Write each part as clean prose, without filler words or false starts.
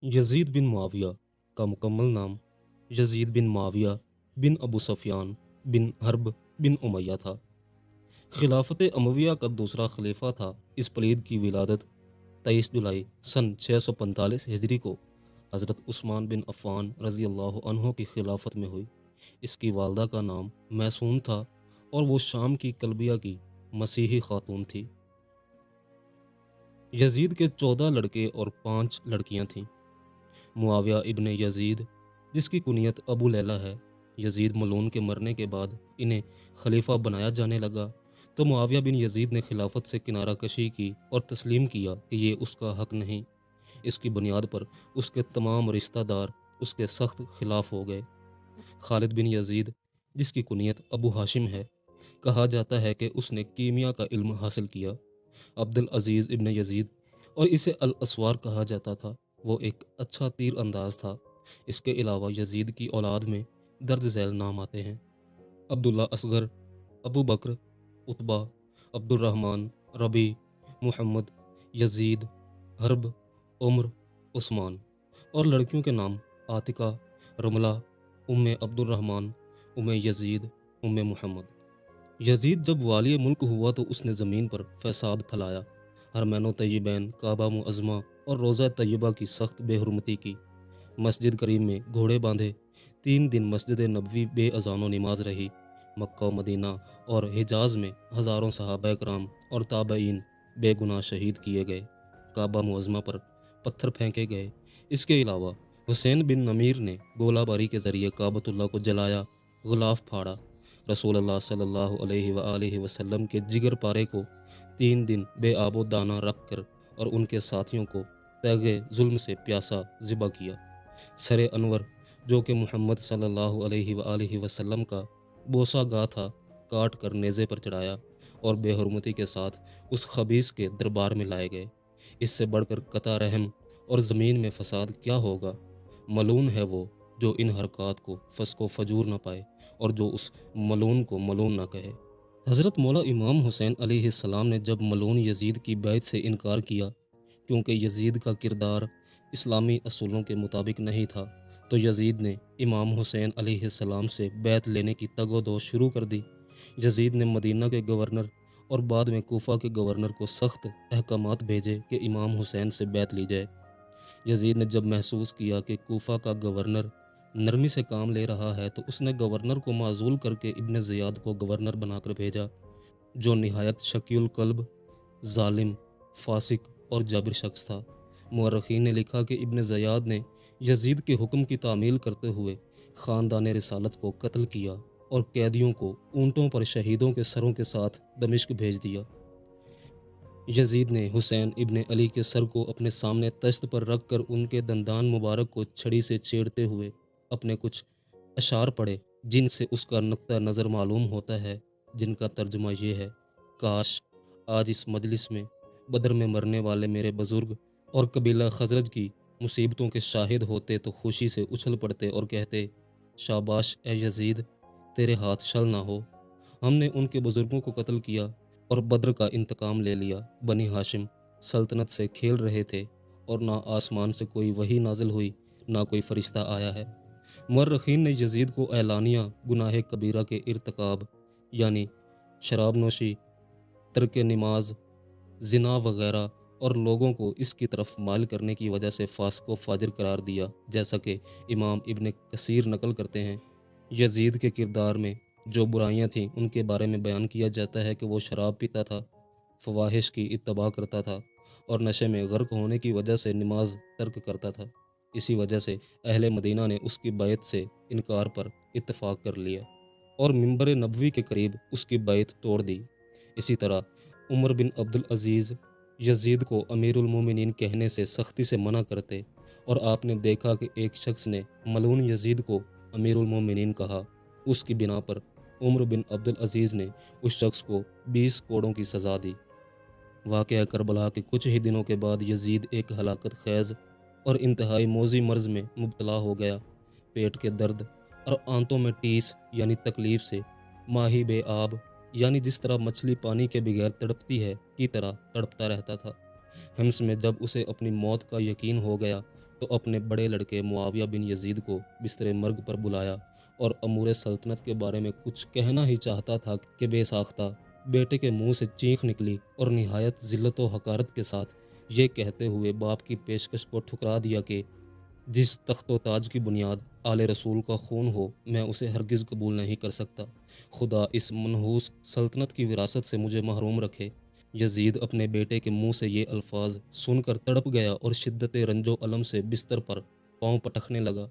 Yazid बिन मुआविया का मुकम्मल नाम यजीद बिन मुआविया बिन अबू सफ़ियान बिन हर्ब बिन उमैया था। खिलाफत अमविया का दूसरा खलीफा था। इस पलीद की विलादत 23 जुलाई सन 645 हिजरी को हज़रत उस्मान बिन अफ़्फ़ान रज़ी अल्लाह अन्हो की खिलाफत में हुई। इसकी वालदा का नाम मैसून था और वो शाम की कलबिया की मसीही खातून थी। यजीद के 14 लड़के और 5 लड़कियां थीं। मुआविया इब्ने यजीद, जिसकी कुनियत अबू लैला है, यजीद मलून के मरने के बाद इन्हें खलीफा बनाया जाने लगा तो मुआविया बिन यजीद ने खिलाफत से किनारा कशी की और तस्लीम किया कि ये उसका हक नहीं। इसकी बुनियाद पर उसके तमाम रिश्तेदार उसके सख्त खिलाफ हो गए। खालिद बिन यजीद, जिसकी कुनियत अबू हाशिम है, कहा जाता है कि उसने कीमिया का इल्म हासिल किया। अब्दुल अजीज़ इब्न यजीद, और इसे अल असवार कहा जाता था, वो एक अच्छा तीर अंदाज था। इसके अलावा यजीद की औलाद में दर्ज झैल नाम आते हैं: अब्दुल्ला असगर, अबू बकर, उतबा, अब्दुर्रहमान, रबी, मुहम्मद, यजीद, हर्ब, उम्र, उस्मान। और लड़कियों के नाम आतिका, रमला, उम्मे अब्दुर्रहमान, उम्मे यजीद, उम्मे मुहम्मद। यजीद जब वाली मुल्क हुआ तो उसने ज़मीन पर फसाद फैलाया। हरमैन तय्यबैन, काबा मुअज़्ज़मा और रोज़ा तय्यबा की सख्त बेहुरमती की। मस्जिद करीम में घोड़े बांधे। 3 दिन मस्जिद नबवी बेअज़ानो नमाज रही। मक्का, मदीना और हिजाज़ में हज़ारों सहाबा कराम और ताबईन बेगुनाह शहीद किए गए। काबा मुअज़्ज़मा पर पत्थर फेंके गए। इसके अलावा हुसैन बिन नमीर ने गोलाबारी के ज़रिए काबतुल्लाह को जलाया, गुलाफ फाड़ा। रसूलुल्लाह सल्लल्लाहु अलैहि वसल्लम के जिगर पारे को 3 दिन बेआबो दाना रख कर और उनके साथियों को तैगे जुल्म से प्यासा ज़िबा किया। सरे अनवर, जो कि मोहम्मद सल्लल्लाहु अलैहि वसल्लम का बोसा गा था, काट कर नेज़े पर चढ़ाया और बेहुरमती के साथ उस खबीस के दरबार में लाए गए। इससे बढ़कर कता रहम और ज़मीन में फसाद क्या होगा। मलून है वो जो इन हरकत को फस्को फजूर न पाए और जो उस मलून को मलून न कहे। हज़रत मौला इमाम हुसैन अलैहिस्सलाम ने जब मलून यजीद की बैत से इनकार किया, क्योंकि यजीद का किरदार इस्लामी असूलों के मुताबिक नहीं था, तो यजीद ने इमाम हुसैन अलैहिस्सलाम से बैत लेने की तगोदो शुरू कर दी। यजीद ने मदीना के गवर्नर और बाद में कूफा के गवर्नर को सख्त अहकामात भेजे कि इमाम हुसैन से बैत ली जाए। यजीद ने जब महसूस किया कि कूफा का गवर्नर नरमी से काम ले रहा है तो उसने गवर्नर को माजूल करके इब्न ज़ियाद को गवर्नर बनाकर भेजा, जो निहायत शकील कल्ब, जालिम, फासिक और जाबिर शख्स था। मुअर्रिखीन ने लिखा कि इब्न ज़ियाद ने यजीद के हुक्म की तामील करते हुए ख़ानदान रिसालत को कत्ल किया और कैदियों को ऊँटों पर शहीदों के सरों के साथ दमिश्क भेज दिया। यजीद ने हुसैन इब्न अली के सर को अपने सामने तश्त पर रख कर उनके दंदान मुबारक को छड़ी से छेड़ते हुए अपने कुछ अशार पढ़े, जिनसे उसका नुक्ता नज़र मालूम होता है, जिनका तर्जुमा ये है: काश आज इस मजलिस में बदर में मरने वाले मेरे बुज़ुर्ग और कबीला खजरज की मुसीबतों के शाहिद होते तो खुशी से उछल पड़ते और कहते, शाबाश ए यजीद, तेरे हाथ शल ना हो। हमने उनके बुज़ुर्गों को कत्ल किया और बद्र का इंतकाम ले लिया। बनी हाशिम सल्तनत से खेल रहे थे और ना आसमान से कोई वही नाजिल हुई, ना कोई फरिश्ता आया है। मुअर्रिखीन ने यजीद को एलानिया गुनाह कबीरा के इर्तिकाब, यानी शराब नोशी, तर्क नमाज, जिना वगैरह और लोगों को इसकी तरफ माइल करने की वजह से फास्को फाजिर करार दिया। जैसा कि इमाम इब्न कसीर नकल करते हैं, यजीद के किरदार में जो बुराइयां थीं उनके बारे में बयान किया जाता है कि वो शराब पीता था, फवाहिश की इत्तबा करता था और नशे में गर्क होने की वजह से नमाज तर्क करता था। इसी वजह से अहले मदीना ने उसकी बैत से इनकार पर इत्तफाक कर लिया और मिंबर नबवी के करीब उसकी बैत तोड़ दी। इसी तरह उमर बिन अब्दुल अजीज़ यजीद को अमीरुल मोमिनीन कहने से सख्ती से मना करते और आपने देखा कि एक शख्स ने मलून यजीद को अमीरुल मोमिनीन कहा। उसकी बिना पर उमर बिन अब्दुल अजीज़ ने उस शख्स को 20 कोड़ों की सज़ा दी। वाक़या करबला के कुछ ही दिनों के बाद यजीद एक हलाकत ख़ैज़ और इंतहाई मोज़ी मर्ज़ में मुब्तला हो गया। पेट के दर्द और आंतों में टीस यानी तकलीफ़ से माही बेआब, यानी जिस तरह मछली पानी के बगैर तड़पती है की तरह तड़पता रहता था। हिम्स में जब उसे अपनी मौत का यकीन हो गया تو اپنے بڑے لڑکے معاویہ بن یزید کو بستر مرگ پر بلایا اور امور سلطنت کے بارے میں کچھ کہنا ہی چاہتا تھا کہ بے ساختہ بیٹے کے منہ سے چینخ نکلی اور نہایت ذلت و حقارت کے ساتھ یہ کہتے ہوئے باپ کی پیشکش کو ٹھکرا دیا کہ جس تخت و تاج کی بنیاد آل رسول کا خون ہو میں اسے ہرگز قبول نہیں کر سکتا۔ خدا اس منحوس سلطنت کی وراثت سے مجھے محروم رکھے۔ یزید اپنے بیٹے کے منہ سے یہ الفاظ سن کر تڑپ گیا اور شدت رنج و الم سے بستر پر پاؤں پٹکنے لگا۔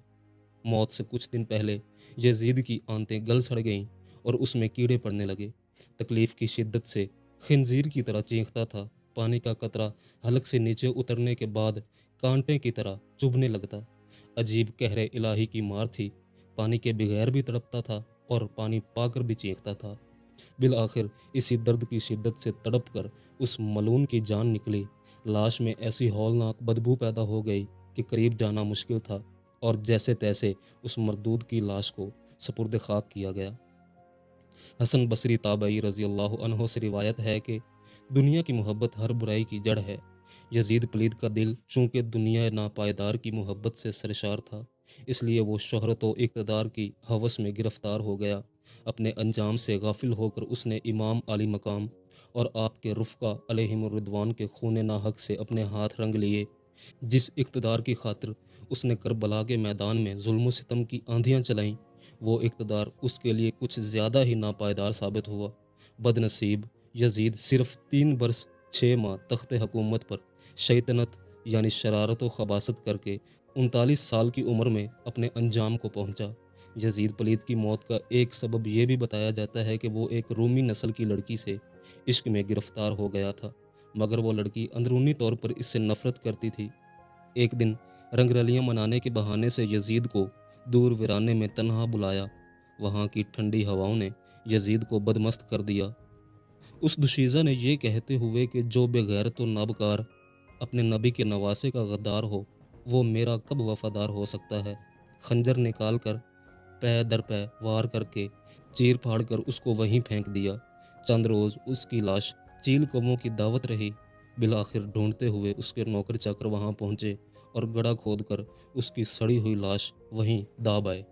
موت سے کچھ دن پہلے یزید کی آنتیں گل سڑ گئیں اور اس میں کیڑے پڑنے لگے۔ تکلیف کی شدت سے خنزیر کی طرح چینختا تھا۔ پانی کا قطرہ حلق سے نیچے اترنے کے بعد کانٹے کی طرح چبھنے لگتا۔ عجیب قہر الہی کی مار تھی۔ پانی کے بغیر بھی تڑپتا تھا اور پانی پا کر بھی چینختا تھا۔ بالآخر اسی درد کی شدت سے تڑپ کر اس ملعون کی جان نکلی۔ لاش میں ایسی ہولناک بدبو پیدا ہو گئی کہ قریب جانا مشکل تھا اور جیسے تیسے اس مردود کی لاش کو سپرد خاک کیا گیا۔ حسن بصری تابعی رضی اللہ عنہ سے روایت ہے کہ دنیا کی محبت ہر برائی کی جڑ ہے۔ یزید پلید کا دل چونکہ دنیا ناپائیدار کی محبت سے سرشار تھا، اس لیے وہ شہرت و اقتدار کی ہوس میں گرفتار ہو گیا۔ اپنے انجام سے غافل ہو کر اس نے امام علی مقام اور آپ کے رفقا علیہم الرضوان کے خون ناحق سے اپنے ہاتھ رنگ لیے۔ جس اقتدار کی خاطر اس نے کربلا کے میدان میں ظلم و ستم کی آندھیاں چلائیں، وہ اقتدار اس کے لیے کچھ زیادہ ہی ناپائیدار ثابت ہوا۔ بد نصیب یزید صرف 3 برس 6 ماہ تخت حکومت پر شیطنت یعنی شرارت و خباثت کر کے 39 سال کی عمر میں اپنے انجام کو پہنچا۔ یزید پلید کی موت کا ایک سبب یہ بھی بتایا جاتا ہے کہ وہ ایک رومی نسل کی لڑکی سے عشق میں گرفتار ہو گیا تھا، مگر وہ لڑکی اندرونی طور پر اس سے نفرت کرتی تھی۔ ایک دن رنگ رلیاں منانے کے بہانے سے یزید کو دور ویرانے میں تنہا بلایا۔ وہاں کی ٹھنڈی ہواؤں نے یزید کو بدمست کر دیا۔ اس دوشیزہ نے یہ کہتے ہوئے کہ جو بے غیرت و نابکار اپنے نبی کے نواسے کا غدار ہو وہ میرا کب وفادار ہو سکتا ہے، خنجر نکال کر پے در پے وار کر کے چیر پھاڑ کر اس کو وہیں پھینک دیا۔ چند روز اس کی لاش چیل کووں کی دعوت رہی۔ بالآخر ڈھونڈتے ہوئے اس کے نوکر چاکر وہاں پہنچے اور گڑھا کھود کر اس کی سڑی ہوئی لاش وہیں داب آئے۔